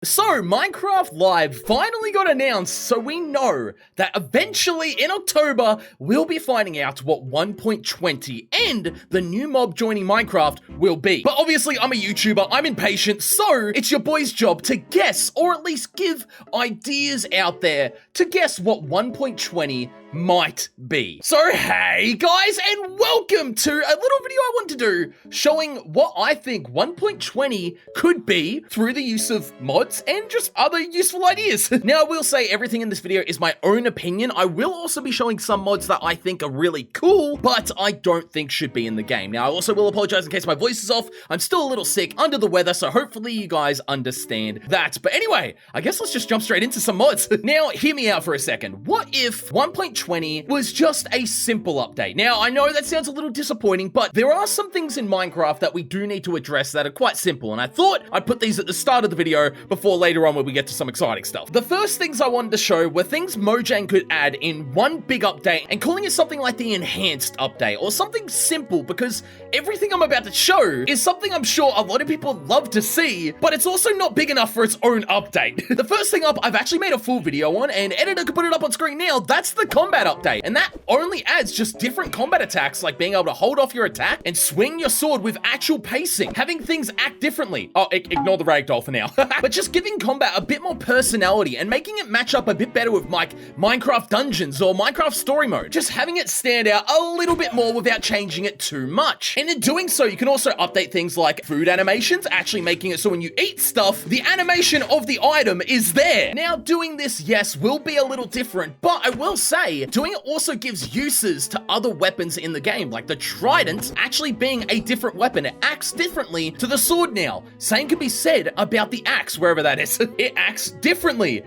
So, Minecraft Live finally got announced, so we know that eventually in October, we'll be finding out what 1.20 and the new mob joining Minecraft will be. But obviously, I'm a YouTuber, I'm impatient, so it's your boy's job to guess, or at least give ideas out there to guess what 1.20 might be. So hey guys, and welcome to a little video I want to do showing what I think 1.20 could be through the use of mods and just other useful ideas. Now I will say everything in this video is my own opinion. I will also be showing some mods that I think are really cool, but I don't think should be in the game. Now I also will apologize in case my voice is off. I'm still a little sick, under the weather, so hopefully you guys understand that. But anyway, I guess let's just jump straight into some mods. Now hear me out for a second. What if 1.20 was just a simple update? Now, I know that sounds a little disappointing, but there are some things in Minecraft that we do need to address that are quite simple, and I thought I'd put these at the start of the video before later on when we get to some exciting stuff. The first things I wanted to show were things Mojang could add in one big update and calling it something like the enhanced update, or something simple, because everything I'm about to show is something I'm sure a lot of people love to see, but it's also not big enough for its own update. The first thing up, I've actually made a full video on, and editor can put it up on screen now. That's the combat update. And that only adds just different combat attacks, like being able to hold off your attack and swing your sword with actual pacing, having things act differently. Oh, ignore the ragdoll for now. But just giving combat a bit more personality and making it match up a bit better with like Minecraft Dungeons or Minecraft Story Mode. Just having it stand out a little bit more without changing it too much. And in doing so, you can also update things like food animations, actually making it so when you eat stuff, the animation of the item is there. Now, doing this, yes, will be a little different, but I will say, doing it also gives uses to other weapons in the game, like the trident actually being a different weapon. It acts differently to the sword now. Same can be said about the axe, wherever that is. It acts differently.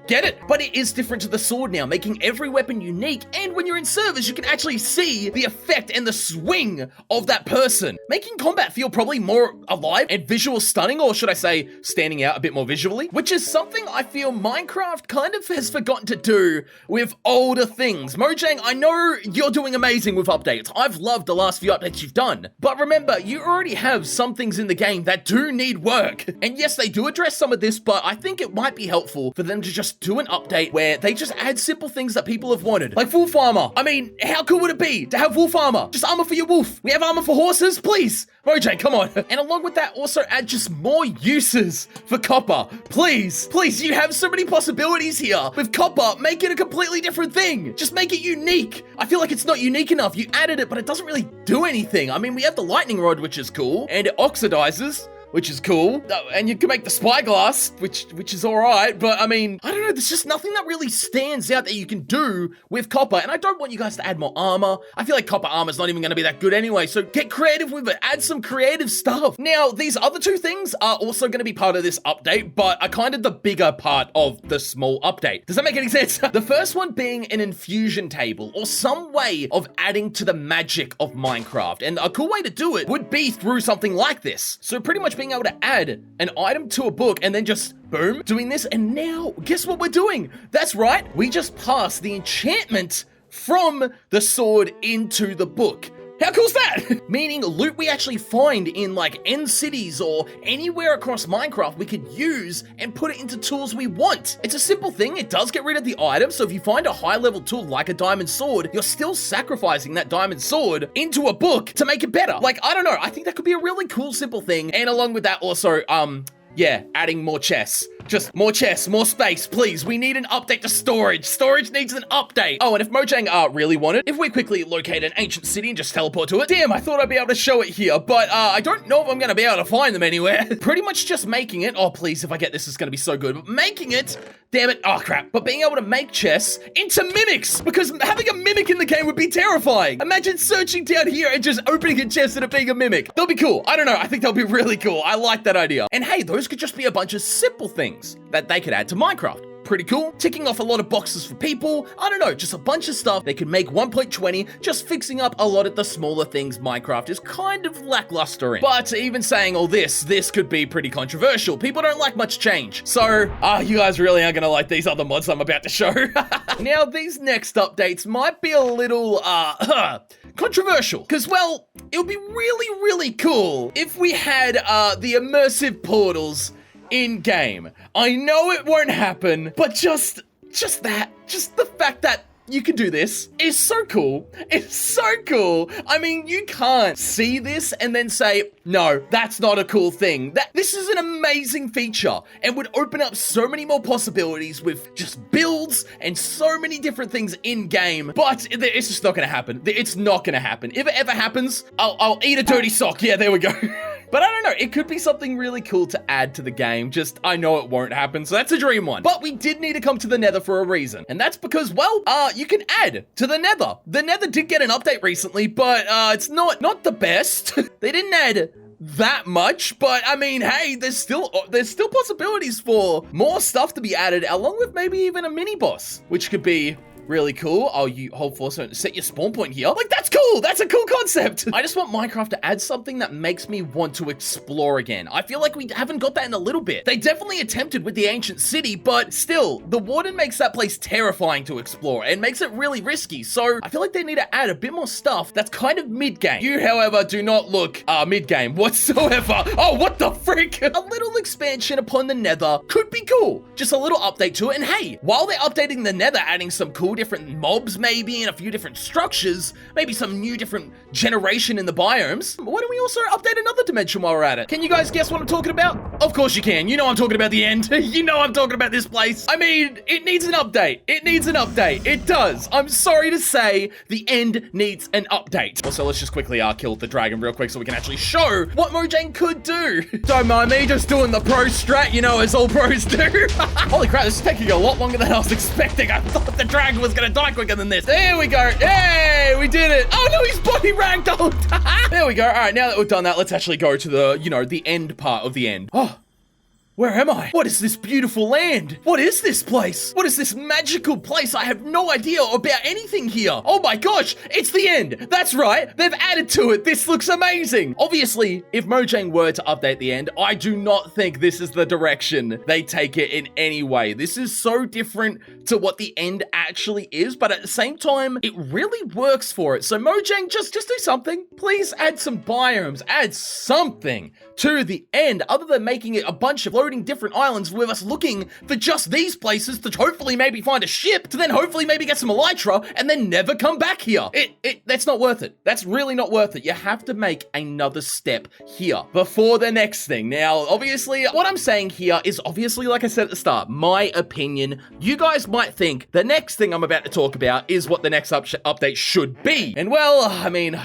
Get it? But it is different to the sword now, making every weapon unique, and when you're in servers, you can actually see the effect and the swing of that person, making combat feel probably more alive and visual stunning, or should I say, standing out a bit more visually, which is something I feel Minecraft kind of has forgotten to do with older things. Mojang, I know you're doing amazing with updates. I've loved the last few updates you've done. But remember, you already have some things in the game that do need work. And yes, they do address some of this, but I think it might be helpful for them to just do an update where they just add simple things that people have wanted. Like wolf armor. I mean, how cool would it be to have wolf armor? Just armor for your wolf. We have armor for horses, please. Mojang, come on. And along with that, also add just more uses for copper. Please, please, you have so many possibilities here. With copper, make it a completely different thing. Just make it unique. I feel like it's not unique enough. You added it, but it doesn't really do anything. I mean, we have the lightning rod, which is cool, and it oxidizes, which is cool. And you can make the spyglass, which is all right. But I mean, I don't know. There's just nothing that really stands out that you can do with copper. And I don't want you guys to add more armor. I feel like copper armor is not even going to be that good anyway. So get creative with it. Add some creative stuff. Now, these other two things are also going to be part of this update, but are kind of the bigger part of the small update. Does that make any sense? The first one being an infusion table, or some way of adding to the magic of Minecraft. And a cool way to do it would be through something like this. So pretty much being able to add an item to a book and then just boom, doing this. And now guess what we're doing? That's right, we just pass the enchantment from the sword into the book. How cool is that? Meaning loot we actually find in like end cities or anywhere across Minecraft we could use and put it into tools we want. It's a simple thing. It does get rid of the item. So if you find a high level tool like a diamond sword, you're still sacrificing that diamond sword into a book to make it better. Like, I don't know. I think that could be a really cool, simple thing. And along with that also, yeah, adding more chests. Just more chests, more space, please. We need an update to storage. Storage needs an update. Oh, and if Mojang really wanted, if we quickly locate an ancient city and just teleport to it. Damn, I thought I'd be able to show it here, but I don't know if I'm gonna be able to find them anywhere. Pretty much just making it. Oh, please, if I get this, it's gonna be so good. But making it, damn it, oh crap. But being able to make chests into mimics, because having a mimic in the game would be terrifying. Imagine searching down here and just opening a chest and it being a mimic. That'll be cool. I don't know, I think that'll be really cool. I like that idea. And hey, those could just be a bunch of simple things that they could add to Minecraft. Pretty cool. Ticking off a lot of boxes for people. I don't know, just a bunch of stuff they could make 1.20, just fixing up a lot of the smaller things Minecraft is kind of lackluster in. But even saying all this could be pretty controversial. People don't like much change. So, you guys really aren't gonna like these other mods I'm about to show. Now, these next updates might be a little, controversial. Because, well, it would be really, really cool if we had, the immersive portals in game. I know it won't happen, but just the fact that you can do this is so cool. It's so cool. I mean, you can't see this and then say, no, that's not a cool thing. This is an amazing feature and would open up so many more possibilities with just builds and so many different things in game. But it's just not gonna happen. It's not gonna happen. If it ever happens, I'll eat a dirty sock. Yeah, there we go. But I don't know, it could be something really cool to add to the game, just I know it won't happen, so that's a dream one. But we did need to come to the Nether for a reason, and that's because, well, you can add to the Nether. The Nether did get an update recently, but it's not the best. They didn't add that much, but I mean, hey, there's still possibilities for more stuff to be added, along with maybe even a mini boss, which could be really cool. Oh, you hold force and set your spawn point here. Like, that's cool. That's a cool concept. I just want Minecraft to add something that makes me want to explore again. I feel like we haven't got that in a little bit. They definitely attempted with the ancient city, but still, the Warden makes that place terrifying to explore and makes it really risky. So I feel like they need to add a bit more stuff that's kind of mid-game. You, however, do not look mid-game whatsoever. Oh, what the frick? A little expansion upon the Nether could be cool. Just a little update to it. And hey, while they're updating the Nether, adding some cool different mobs maybe and a few different structures, maybe some new different generation in the biomes, why don't we also update another dimension while we're at it? Can you guys guess what I'm talking about? Of course you can. You know I'm talking about the end. You know I'm talking about this place. I mean, it needs an update. It needs an update. It does. I'm sorry to say, the end needs an update. Also, let's just quickly kill the dragon real quick so we can actually show what Mojang could do. Don't mind me, just doing the pro strat, you know, as all pros do. Holy crap, this is taking a lot longer than I was expecting. I thought the dragon was gonna die quicker than this. There we go. Hey, we did it. Oh no, he's body ragdolled. There we go. All right, now that we've done that, let's actually go to the, you know, the end part of the end. Oh. Where am I? What is this beautiful land? What is this place? What is this magical place? I have no idea about anything here. Oh my gosh, it's the end. That's right, they've added to it. This looks amazing. Obviously, if Mojang were to update the end, I do not think this is the direction they take it in any way. This is so different to what the end actually is, but at the same time, it really works for it. So Mojang, just do something. Please add some biomes, add something to the end, other than making it a bunch of floating different islands with us looking for just these places to hopefully maybe find a ship, to then hopefully maybe get some elytra, and then never come back here. That's not worth it. That's really not worth it. You have to make another step here before the next thing. Now, obviously, what I'm saying here is obviously, like I said at the start, my opinion. You guys might think the next thing I'm about to talk about is what the next update should be. And well, I mean,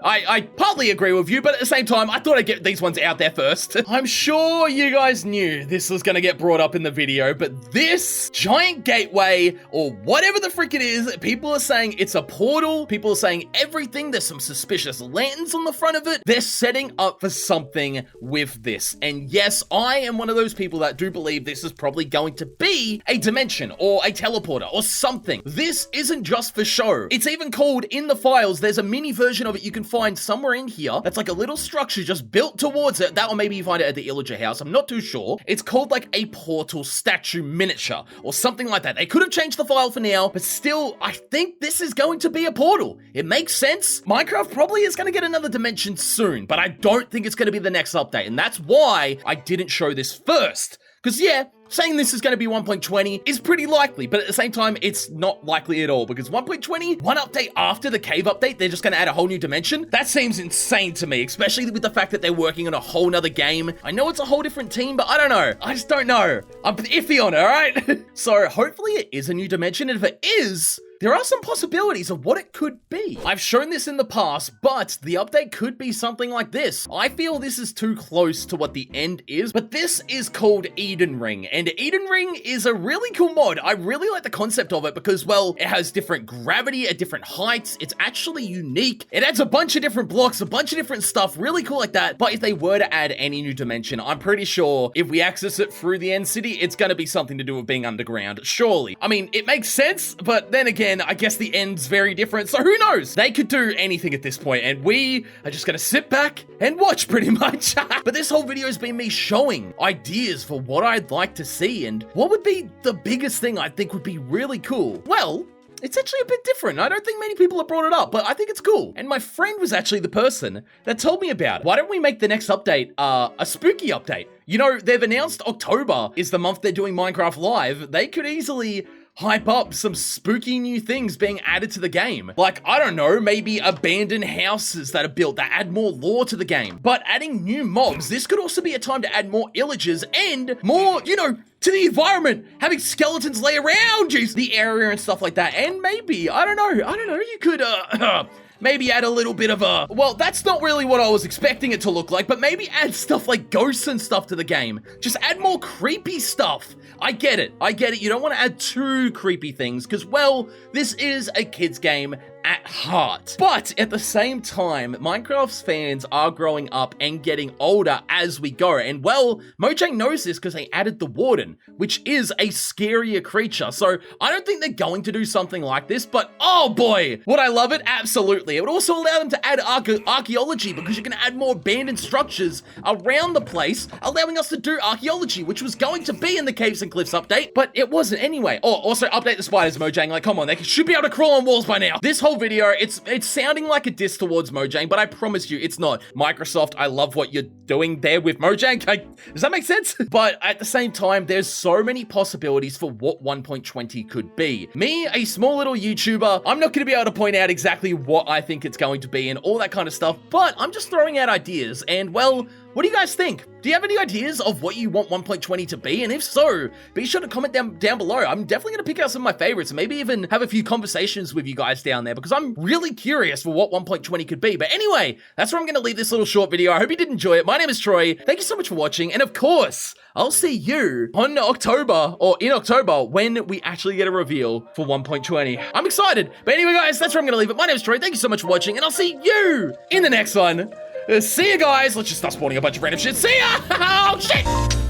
I partly agree with you, but at the same time, I thought I'd get these ones out there first. I'm sure you guys knew this was gonna get brought up in the video, but this giant gateway, or whatever the frick it is, people are saying it's a portal, people are saying everything, there's some suspicious lanterns on the front of it. They're setting up for something with this. And yes, I am one of those people that do believe this is probably going to be a dimension, or a teleporter, or something. This isn't just for show. It's even called, in the files, there's a mini version of it you can find somewhere in here that's like a little structure just built towards it. That, or maybe you find it at the Illager house, I'm not too sure. It's called like a portal statue miniature or something like that. They could have changed the file for now, but still, I think this is going to be a portal. It makes sense. Minecraft probably is going to get another dimension soon, but I don't think it's going to be the next update, and that's why I didn't show this first. Because yeah, saying this is going to be 1.20 is pretty likely, but at the same time, it's not likely at all, because 1.20, one update after the cave update, they're just going to add a whole new dimension? That seems insane to me, especially with the fact that they're working on a whole nother game. I know it's a whole different team, but I don't know. I just don't know. I'm iffy on it, all right? So hopefully it is a new dimension, and if it is, there are some possibilities of what it could be. I've shown this in the past, but the update could be something like this. I feel this is too close to what the end is, but this is called Eden Ring, and Eden Ring is a really cool mod. I really like the concept of it because, well, it has different gravity at different heights. It's actually unique. It adds a bunch of different blocks, a bunch of different stuff, really cool like that. But if they were to add any new dimension, I'm pretty sure if we access it through the end city, it's going to be something to do with being underground, surely. I mean, it makes sense, but then again, I guess the end's very different, so who knows? They could do anything at this point, and we are just gonna sit back and watch pretty much. But this whole video has been me showing ideas for what I'd like to see, and what would be the biggest thing I think would be really cool. Well, it's actually a bit different. I don't think many people have brought it up, but I think it's cool. And my friend was actually the person that told me about it. Why don't we make the next update a spooky update? You know, they've announced October is the month they're doing Minecraft Live. They could easily hype up some spooky new things being added to the game. Like, I don't know, maybe abandoned houses that are built that add more lore to the game. But adding new mobs, this could also be a time to add more illagers and more, you know, to the environment, having skeletons lay around you, the area and stuff like that. And maybe, I don't know, you could, maybe add a little bit of a, well, that's not really what I was expecting it to look like, but maybe add stuff like ghosts and stuff to the game. Just add more creepy stuff. I get it. You don't want to add too creepy things because, well, this is a kid's game at heart. But at the same time, Minecraft's fans are growing up and getting older as we go. And well, Mojang knows this because they added the Warden, which is a scarier creature. So I don't think they're going to do something like this, but oh boy, would I love it? Absolutely. It would also allow them to add archaeology because you can add more abandoned structures around the place, allowing us to do archaeology, which was going to be in the Caves and Cliffs update, but it wasn't anyway. Oh, also update the spiders, Mojang. Like, come on, they should be able to crawl on walls by now. This whole video, it's sounding like a diss towards Mojang, but I promise you it's not. Microsoft, I love what you're doing there with Mojang. Does that make sense? But at the same time, there's so many possibilities for what 1.20 could be. Me, a small little YouTuber, I'm not going to be able to point out exactly what I think it's going to be and all that kind of stuff, but I'm just throwing out ideas. And well, what do you guys think? Do you have any ideas of what you want 1.20 to be? And if so, be sure to comment down below. I'm definitely going to pick out some of my favorites and maybe even have a few conversations with you guys down there because I'm really curious for what 1.20 could be. But anyway, that's where I'm going to leave this little short video. I hope you did enjoy it. My name is Troy. Thank you so much for watching. And of course, I'll see you on October or in October when we actually get a reveal for 1.20. I'm excited. But anyway, guys, that's where I'm going to leave it. My name is Troy. Thank you so much for watching and I'll see you in the next one. See you guys. Let's just start spawning a bunch of random shit. See ya! Oh, shit!